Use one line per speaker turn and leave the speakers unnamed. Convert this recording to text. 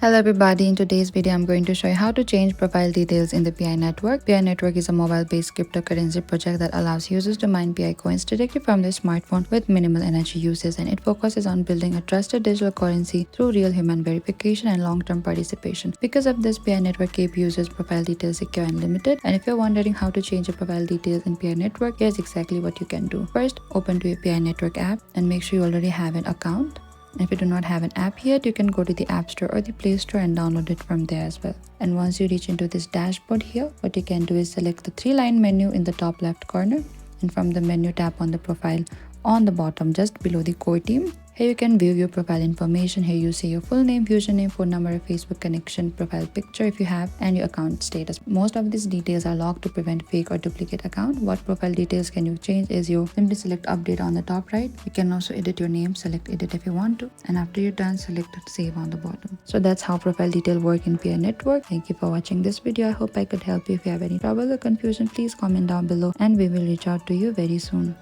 Hello everybody, in today's video I'm going to show you how to change profile details in the PI network. PI network is a mobile-based cryptocurrency project that allows users to mine PI coins directly from their smartphone with minimal energy usage, and it focuses on building a trusted digital currency through real human verification and long-term participation. Because of this, PI network keeps users' profile details secure and limited, and if you're wondering how to change your profile details in PI network, here's exactly what you can do. First, open to your PI network app and make sure you already have an account. And if you do not have an app yet, you can go to the App Store or the Play Store and download it from there as well. And once you reach into this dashboard here, what you can do is select the three-line menu in the top left corner, and from the menu tap on the profile on the bottom just below the core team. Here you can view your profile information. Here you see your full name, username, phone number, Facebook connection, profile picture if you have, and your account status. Most of these details are locked to prevent fake or duplicate account. What profile details can you change is you simply select update on the top right. You can also edit your name, select edit if you want to, and after you're done, select save on the bottom. So that's how profile detail work in PI network. Thank you for watching this video. I hope I could help you. If you have any trouble or confusion, please comment down below and we will reach out to you very soon.